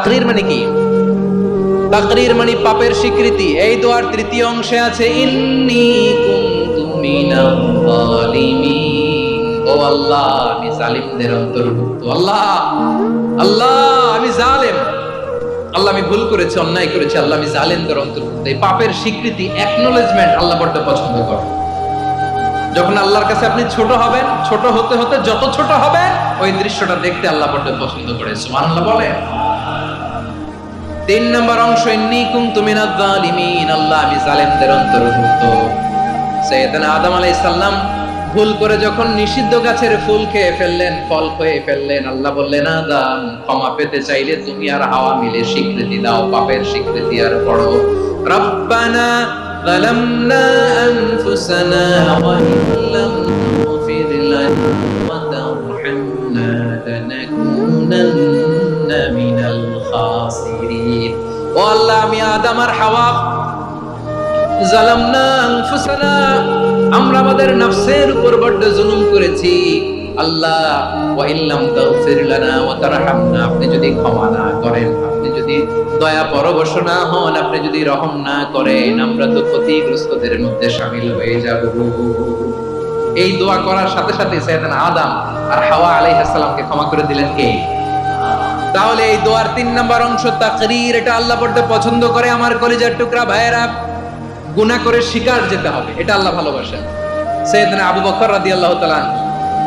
তাকরীর মানে কি? তাকরীর মানে পাপের স্বীকৃতি। এই দোয়ার তৃতীয় অংশে আছে ইন্নী কুনতু মিনাল যালিমিন। ও আল্লাহ, আমি জালিমদের অন্তর্ভুক্ত। আল্লাহ, আল্লাহ আমি জালেম, আল্লাহ আমি ভুল করেছি, অন্যায় করেছি, আল্লাহ আমি জালেমদের অন্তর্ভুক্ত। এই পাপের স্বীকৃতি, অ্যাকনোলেজমেন্ট আল্লাহ বড় পছন্দ করে। যখন আল্লাহর কাছে আপনি ছোট হবেন, ছোট হতে হতে যত ছোট হবেন, ওই দৃশ্যটা দেখতে আল্লাহ বড় পছন্দ করে। সুবহানাল্লাহ বলে। 3 নম্বর অংশ ইন্নী কুনতু মিনাজ জালিমিন। আল্লাহ আমি জালেমদের অন্তর্ভুক্ত। সাইয়েদনা আদম আলাইহিস সালাম ভুল করে যখন নিষিদ্ধ গাছের ফুল খেয়ে ফেললেন, ফল খেয়ে ফেললেন, আল্লাহ বললেন আদম ক্ষমা পেতে চাইলে তুমি আর হাওয়া মিলে স্বীকৃতি দাও, পাপের স্বীকৃতি আর পড়ো রব্বানা যালামনা আনফুসানা ওয়া ইল্লাম তাগফির লানা ওয়া তারহামনা লানাকুনান্না মিনাল খাসিরিন। ও আল্লাহ আমি আদম আর হাওয়া জালামনা আনফুসানা, আমরা আমাদের নফসের উপর বড় জুলুম করেছি। আল্লাহ ওয়া ইল্লাম তাগফির লানা ওয়া তারহামনা, আপনি যদি ক্ষমা না করেন, আপনি যদি দয়া পরবশ না হন, আপনি যদি রহম না করেন, আমরা তো ক্ষতিগ্রস্তদের মধ্যে শামিল হয়ে যাব। এই দোয়া করার সাথে সাথে সাইয়েদনা আদম আর হাওয়া আলাইহিস সালামকে ক্ষমা করে দিলেন কে? তাহলে এই দোয়ার 3 নম্বর অংশ তাকরীর, এটা আল্লাহ বড় পছন্দ করে। আমার কলিজার টুকরা ভাইয়েরা, গুনাহ করে শিকার যেতে হবে, এটা আল্লাহ ভালোবাসেন। সাইয়েদনা আবু বকর রাদিয়াল্লাহু তাআলা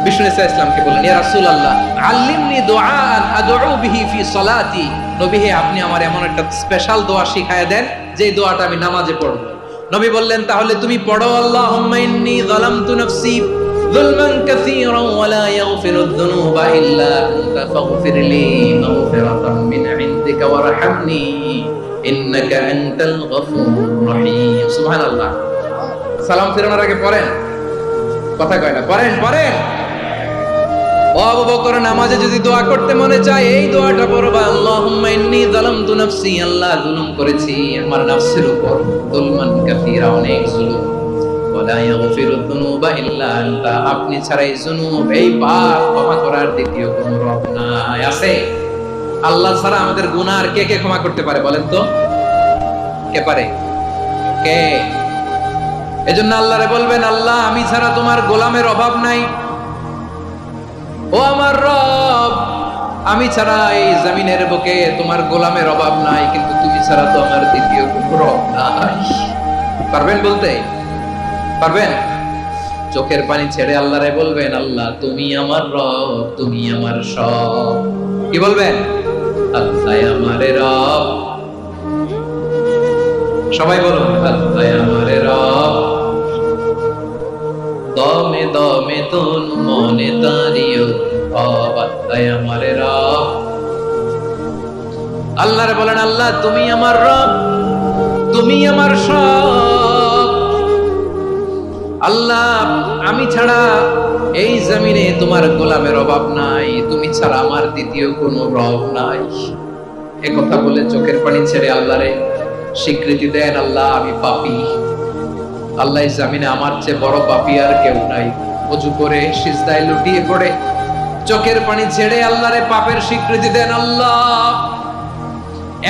বিষ্ণু ইসা ইসলামকে বললেন, ইয়া রাসূলুল্লাহ আল্লিমনি দুআআন আদউ বিহি ফি সালাতি। নবী হে, আপনি আমার এমন একটা স্পেশাল দোয়া শিখায়া দেন যে দোয়াটা আমি নামাজে পড়ব। নবী বললেন, তাহলে তুমি পড়ো আল্লাহুম্মা ইন্নী যালামতু নাফসি যুলমান কাসীরান ওয়া লা ইয়াগফিরুয যুনুবা ইল্লা আনতা ফাগফিরলি মাগফিরাতাম মিন ইনদিকা ওয়ারহামনি ইন্নাকা আনতাল গফুরুর রহিম। সুবহানাল্লাহ। সালাম ফিরানোর আগে পড়েন, কথা কয় না, পড়েন পড়েন। ও আবু বকর, নামাজে যদি দোয়া করতে মনে চায় এই দোয়াটা পড়বা, আল্লাহুম্মা ইন্নী যালামতু নাফসি, আল্লাহ জুলুম করেছি আমার নফসের উপর, যুলমান কাসীরা, অনেক জুলুম, ওয়া লা ইয়াগফিরুয যুনুবা ইল্লা আনতা, আপনি ছাড়া এই জুনুব, এই পাপ ক্ষমা করার দ্বিতীয় কোনো রব নাই। আছে? আল্লাহ ছাড়া আমাদের গুনাহ আর কে কে ক্ষমা করতে পারে বলেন তো? কে পারে? কে? এজন্য আল্লাহরে বলবেন, আল্লাহ আমি ছাড়া তোমার গোলামের অভাব নাই। ও আমার রব, আমি ছাড়া এই জমিনের বুকে তোমার গোলামের অভাব নাই, কিন্তু তুমি ছাড়া তো আমার দ্বিতীয় কোনো রব নাই। পারবেন বলতে? পারবেন? চোখের পানি ছেড়ে আল্লাহরে বলবেন, আল্লাহ তুমি আমার রব, তুমি আমার সব। কি বলবেন? আল্লাহ আমারে রব। সবাই বলুন, আল্লাহ আমারে রব, দমে দমে তন মনে তারিও রব, আল্লাহ আমারে রব। আল্লাহরে বলেন, আল্লাহ তুমি আমার রব, তুমি আমার সব। আল্লাহ আমি ছাড়া এই জমিনে তোমার গোলামের অভাব নাই, তুমি ছাড়া আমার দ্বিতীয় কোনো রব নাই। এ কথা বলে চোখের পানি ছেড়ে আল্লাহরে স্বীকৃতি দেন, আল্লাহ আমি পাপী, আল্লাহ এই জামিনে আমার চেয়ে বড় পাপী আর কেউ নাই। ওযু করে সিজদায় লুটিয়ে পড়ে চোখের পানি ছেড়ে আল্লাহরে পাপের স্বীকৃতি দেন, আল্লাহ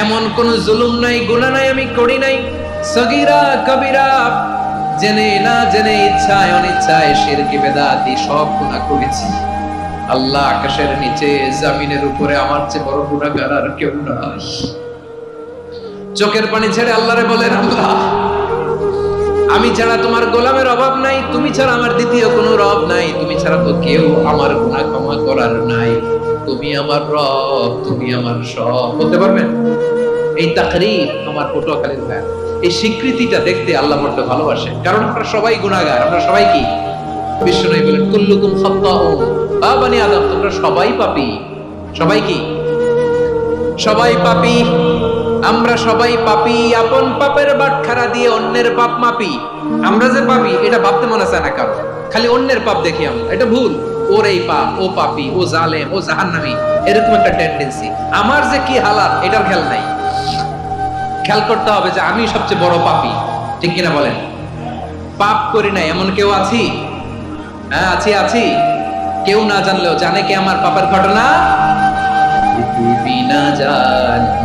এমন কোন জুলুম নাই, গুনাহ নাই আমি করি নাই, সগীরা কবিরা, জেনে না জেনে, ইচ্ছায় অনিচ্ছায়, শিরকি বেদাতি সব গুনাহ করেছি। আল্লাহ আকাশের নিচে জমিনের উপরে আমার চেয়ে বড় গুনাহগার আর কেউ নাই। চোখের পানি ছেড়ে আল্লাহরে বলেন, আল্লাহ আমি ছাড়া তোমার গোলামের অভাব নাই, তুমি ছাড়া আমার দ্বিতীয় কোনো রব নাই, তুমি ছাড়া তো কেউ আমার গুনাহ ক্ষমা করার নাই, তুমি আমার রব, তুমি আমার সব। বলতে পারবেন? এই তাকরীর আমার পটুয়াখালীর ভাই, এই স্বীকৃতিটা দেখতে আল্লাহ বড় ভালোবাসে, কারণ আমরা সবাই গুনাহগার, আমরা সবাই কি? বিশ্বনবী বলেন, কুল্লুকুম খাত্তাউন, আ বনি আদম তোমরা সবাই পাপী। সবাই কি? সবাই পাপী। আমরা সবাই পাপী, আপন পাপের বাটখারা দিয়ে অন্যের পাপ মাপি। আমরা যে পাপী এটা ভাবতে মনে চায় না কারো, খালি অন্যের পাপ দেখি আমরা, এটা ভুল। ওর এই পাপ, ও পাপী, ও জালেম, ও জাহান্নামী, এরকম একটা টেন্ডেন্সি। আমার যে কি হালাত এটার খেয়াল নাই। খেয়াল করতে হবে যে আমি সবচেয়ে বড় পাপী, ঠিক কিনা বলেন? পাপ করি না এমন কেউ আছি? হ্যাঁ আছি, আছি। কেউ না জানলেও জানে কে আমার পাপের ঘটনা? পৃথিবী না জানে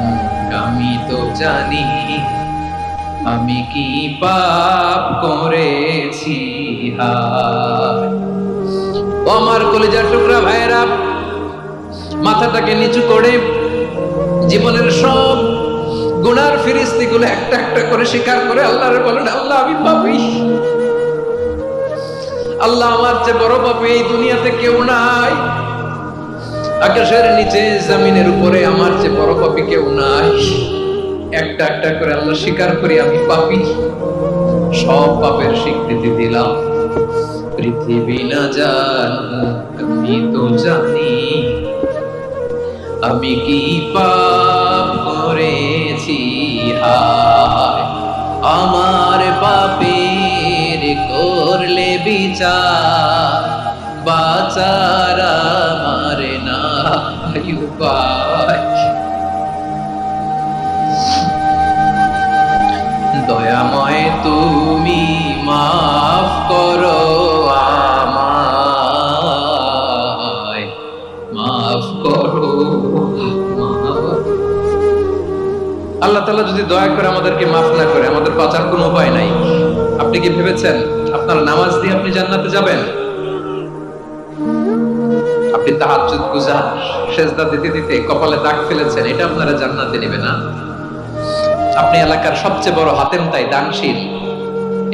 জানি আমি কি পাপ করেছি হায়। ও আমার কলিজার টুকরা ভাইরা, মাথাটাকে নিচু করে জীবনের সব গুনার ফিরিস্তিগুলো একটা একটা করে স্বীকার করে আল্লাহরে বলেন, আল্লাহ আমি পাপী, আল্লাহ আমার চেয়ে বড় পাপী এই দুনিয়াতে কেউ নাই, আকাশের নিচে জমিনের উপরে আমার চেয়ে বড় পাপী কেউ নাই। একটা একটা করে আল্লাহ স্বীকার করি আমি পাপী, সব পাপের স্বীকৃতি দিলাম। পৃথিবী না জানুক আমি তো জানি আমি কি পাপ করেছি হায়। আমার পাপের করলে বিচার, বাঁচার আমার নাই উপায়। দয়াময় তুমি মাফ করো আমায়, মাফ করো। আল্লাহ তাআলা যদি দয়া করে আমাদেরকে মাফ না করে, আমাদের বাঁচার কোনো উপায় নাই। আপনি কি ভেবেছেন আপনার নামাজ দিয়ে আপনি জান্নাতে যাবেন? আপনি তাহাজ্জুদ গুজার, সেজদা দিতে দিতে কপালে দাগ ফেলেছেন, এটা আপনারা জান্নাতে নেবে না। আপনি এলাকার সবচেয়ে বড় হাতেম তাই দানশীল,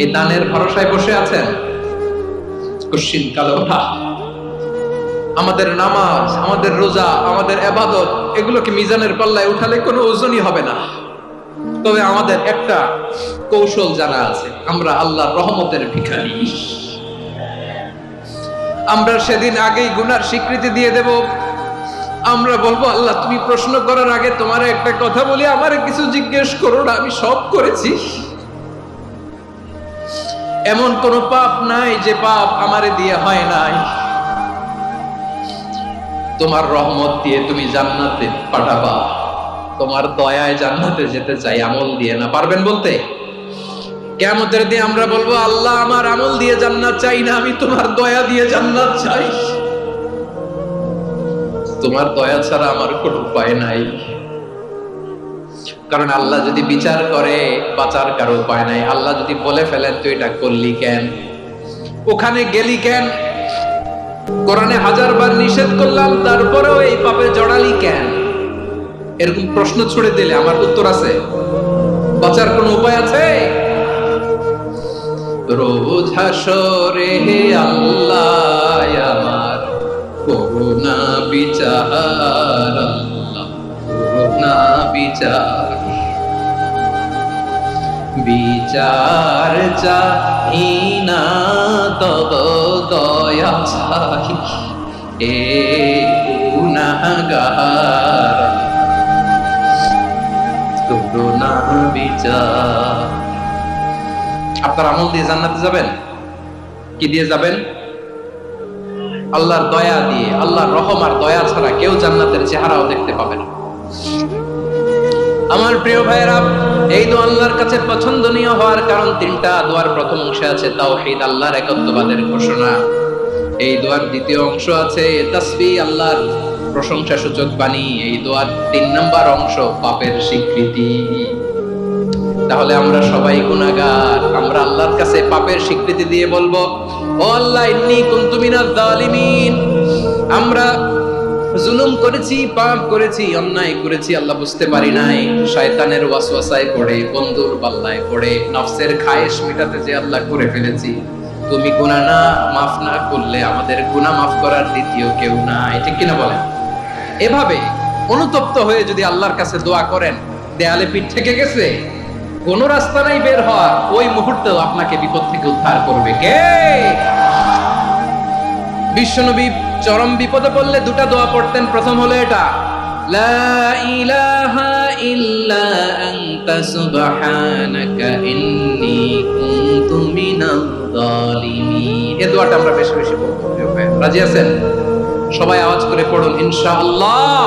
এই দানের ভরসায় বসে আছেন, কুশ্চিন কালো ওঠা। আমাদের নামাজ, আমাদের রোজা, আমাদের ইবাদত, এগুলোকে মিজানের পাল্লায় উঠালে কোনো ওজনই হবে না। তবে আমাদের একটা কৌশল জানা আছে, আমরা আল্লাহর রহমতের ভিখারি। আমরা সেদিন আগেই গুনার স্বীকৃতি দিয়ে দেব। আমরা বলবো, আল্লাহ তুমি প্রশ্ন করার আগে তোমার একটা কথা বলি, আমারে কিছু জিজ্ঞেস করো না, আমি সব করেছি। এমন কোন পাপ নাই যে পাপ আমারে দিয়ে হয় নাই। তোমার রহমত দিয়ে তুমি জান্নাতে পাঠাবা, তোমার দয়ায় জান্নাতে যেতে চাই, আমল দিয়ে না। পারবেন বলতে? কিয়ামতের দিন আমরা বলবো, আল্লাহ আমার আমল দিয়ে জান্নাত চাই না, আমি তোমার দয়া দিয়ে জান্নাত চাই। তোমার দয়া ছাড়া আমার কোনো উপায় নাই। কারণ আল্লাহ যদি বিচার করে, বাঁচার কারো উপায় নাই। আল্লাহ যদি বলে ফেলেন তুই এটা করলি কেন, ওখানে গেলি কেন, কোরআনে 1000 বার নিষেধ করলাম তারপরেও এই পাপে জড়ালি কেন, এরকম প্রশ্ন ছুড়ে দিলে আমার উত্তর আছে? বাঁচার কোনো উপায় আছে? রোজ হাসরে আল্লাহ আমার করুণা বিচার, আল্লাহ করুণা বিচার, বিচার চাই না তব দয়া চাই, এ গুনাহগার করুণা বিচার। আপনার আমল দিয়ে জান্নাতে যাবেন? কি দিয়ে যাবেন? আল্লাহর দয়া দিয়ে। আল্লাহর রহম আর দয়া ছাড়া কেউ জান্নাতের চেহারাও দেখতে পাবে না। আমার প্রিয় ভাইরা, এই দোয়া আল্লাহর কাছে পছন্দনীয় হওয়ার কারণ তিনটা। দোয়ার প্রথম অংশে আছে তাওহীদ, আল্লাহর একত্ববাদের ঘোষণা। এই দোয়ার দ্বিতীয় অংশ আছে তাসবিহ, আল্লাহর প্রশংসা সূচক বাণী। এই দোয়ার 3 নাম্বার অংশ পাপের স্বীকৃতি। তাহলে আমরা সবাই গুনাহগার, আমরা আল্লাহর কাছে পাপের স্বীকৃতি দিয়ে বলবো, ও আল্লাহ ইন্নী কুনতু মিনাজ জালিমিন, আমরা জুলুম করেছি, পাপ করেছি, অন্যায় করেছি, আল্লাহ বুঝতে পারি নাই, শয়তানের ওয়াসওয়াসায় পড়ে, বন্ধুর পাল্লায় পড়ে, নফসের খায়েশ মেটাতে যে আল্লাহ করে ফেলেছি। তুমি গুনাহ না মাফ না করলে আমাদের গুনাহ মাফ করার দ্বিতীয় কেউ নাই, ঠিক কিনা বলেন? এভাবে অনুতপ্ত হয়ে যদি আল্লাহর কাছে দোয়া করেন, দেয়ালে পিঠ থেকে গেছে, কোন রাস্তা নাই বের হওয়ার, ওই মুহূর্তেও আপনাকে বিপদ থেকে উদ্ধার করবে কে? বিশ্বনবী চরম বিপদে পড়লে 2টা দোয়া পড়তেন। প্রথম হলো এটা, লা ইলাহা ইল্লা আনতা সুবহানাকা ইন্নী কুনতু মিনাজ জালিমিন। এই দোয়াটা আমরা বেশি বেশি পড়ব। রাজি আছেন? সবাই আওয়াজ করে পড়ুন ইনশাআল্লাহ।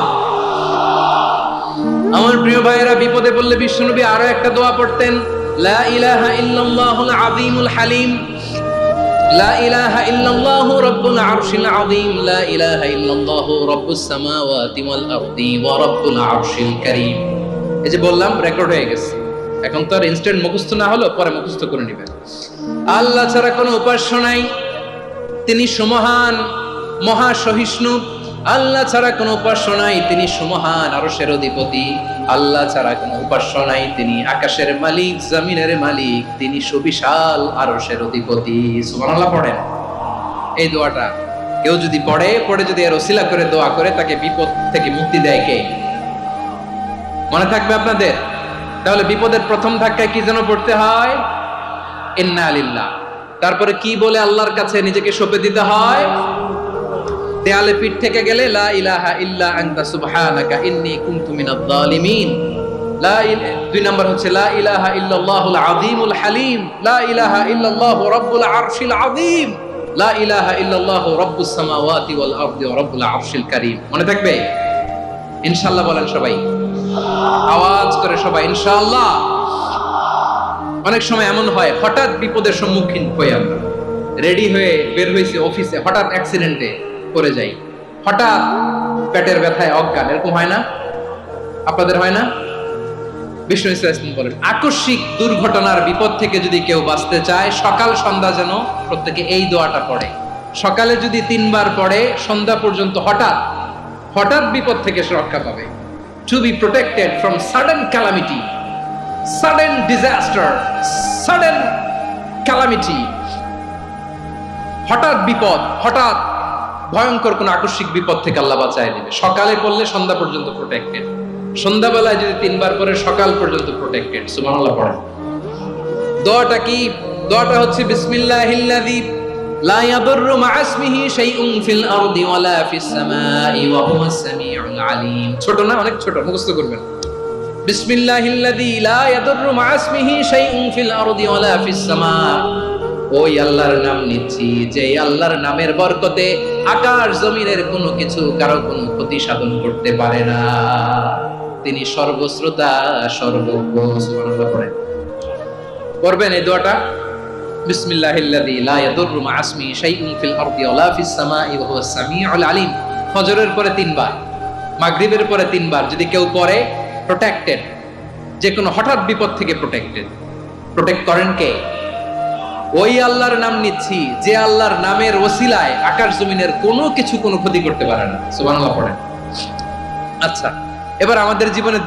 আমার প্রিয় ভাইয়েরা, বিপদে পড়লে বিশ্বনবী আরো একটা দোয়া পড়তেন, লা ইলাহা ইল্লাল্লাহুল আযীমুল হালিম, লা ইলাহা ইল্লাল্লাহু রাব্বুল আরশিল আযীম, লা ইলাহা ইল্লাল্লাহু রাব্বুস সামাওয়াতি ওয়াল আরদি ওয়া রাব্বুল আরশিল কারীম। এই যে বললাম রেকর্ড হয়ে গেছে, এখন তো আর ইনস্ট্যান্ট মুখস্থ না হলো, পরে মুখস্থ করে নেবেন। আল্লাহ ছাড়া কোনো উপাস্য নাই, তিনি সুমহান, মহা সহিষ্ণু। আল্লাহ ছাড়া কোনো উপাস্য নাই, তিনি সুমহান, আরশের অধিপতি। আল্লাহ ছাড়া কোনো উপাস্য নাই, তিনি আকাশের মালিক, জমিনের মালিক, তিনি সুবিশাল, আরশের অধিপতি। সুবহানাল্লাহ পড়েন। এই দোয়াটা কেউ যদি পড়ে যদি এর ওসিলা করে দোয়া করে, তাকে বিপদ থেকে মুক্তি দেয় কে? মনে থাকবে আপনাদের? তাহলে বিপদের প্রথম ধাক্কায় কি যেন পড়তে হয়? ইন্না লিল্লাহ। তারপরে কি বলে আল্লাহর কাছে নিজেকে সঁপে দিতে হয়? দেয়ালে পিঠ থেকে গেলে লা ইলাহা ইল্লা আনতা সুবহানাকা ইন্নী কুনতু মিনাজ জালিমিন। দুই নাম্বার হচ্ছে লা ইলাহা ইল্লাল্লাহুল আযীমুল হালিম, লা ইলাহা ইল্লাল্লাহু রাব্বুল আরশিল আযীম, লা ইলাহা ইল্লাল্লাহু রাব্বুস সামাওয়াতি ওয়াল আরদি ওয়া রাব্বুল আরশিল কারীম। মনে থাকবে? ইনশাআল্লাহ বলেন সবাই, আওয়াজ করে সবাই ইনশাআল্লাহ। অনেক সময় এমন হয়, হঠাৎ বিপদের সম্মুখীন হই আমরা, রেডি হয়ে বের হয়েছি অফিসে, হঠাৎ অ্যাক্সিডেন্টে পড়ে যাই, হঠাৎ পেটের ব্যথায় অজ্ঞান, এরকম হয় না? আপনাদের হয় না? বিষ্ণু ইসলাম বলেন, আকস্মিক দুর্ঘটনার বিপদ থেকে যদি কেউ বাঁচতে চায়, সকাল সন্ধ্যা যেন প্রত্যেকে এই দোয়াটা পড়ে। সকালে যদি 3 বার পড়ে, সন্ধ্যা পর্যন্ত হঠাৎ বিপদ থেকে সে রক্ষা পাবে। To be protected from sudden calamity, sudden disaster, sudden calamity, হঠাৎ বিপদ, হঠাৎ ভয়ঙ্কর কোন আকস্মিক বিপদ থেকে আল্লাহ বাঁচায় দিবে। সকালে পড়লে সন্ধ্যা পর্যন্ত প্রোটেক্টেড, সন্ধ্যাবেলায় যদি 3 বার পরে সকাল পর্যন্ত প্রোটেক্টেড। সুবহানাল্লাহ পড়েন। দোয়াটা কি? দোয়াটা হচ্ছে বিসমিল্লাহিল্লাযী লা ইয়াদুররু মা ইসমিহি শাইউন ফিল আরদি ওয়ালা ফিস সামাই ওয়া হুয়াস সামিউল আলিম। ছোট না? অনেক ছোট, মুখস্থ করবেন। বিসমিল্লাহিল্লাযী লা ইয়াদুররু মা ইসমিহি শাইউন ফিল আরদি ওয়ালা ফিস সামা। ওই আল্লাহর নাম নিচ্ছি, যে আল্লাহর নামের বরকতে আকাশ জমিনের কোনো কিছু কারো কোনো ক্ষতি সাধন করতে পারে না। তিনি সর্বশ্রোতা, সর্বজ্ঞ। সুবহানাল্লাহ পড়েন। পড়বেন এই দোয়াটা, বিসমিল্লাহিল্লাযী লা ইয়াদুররু মা ইসমিহি শাইউন ফিল আরদি ওয়ালা ফিস সামাই ওয়া হুয়াস সামিউল আলিম। ফজরের পরে 3 বার, মাগরিবের পরে 3 বার যদি কেউ পড়ে, প্রোটেক্টেড, যে কোনো হঠাৎ বিপদ থেকে প্রোটেক্টেড। প্রোটেক্ট করেন কে? ওই আল্লাহর নাম নিচ্ছি, যে আল্লাহর নামের ওসিলায় আকাশ জমিনের কোনো কিছু কোনো ক্ষতি করতে পারে না। সুবহানাল্লাহ পড়েন। আচ্ছা, এবার আমাদের জীবনে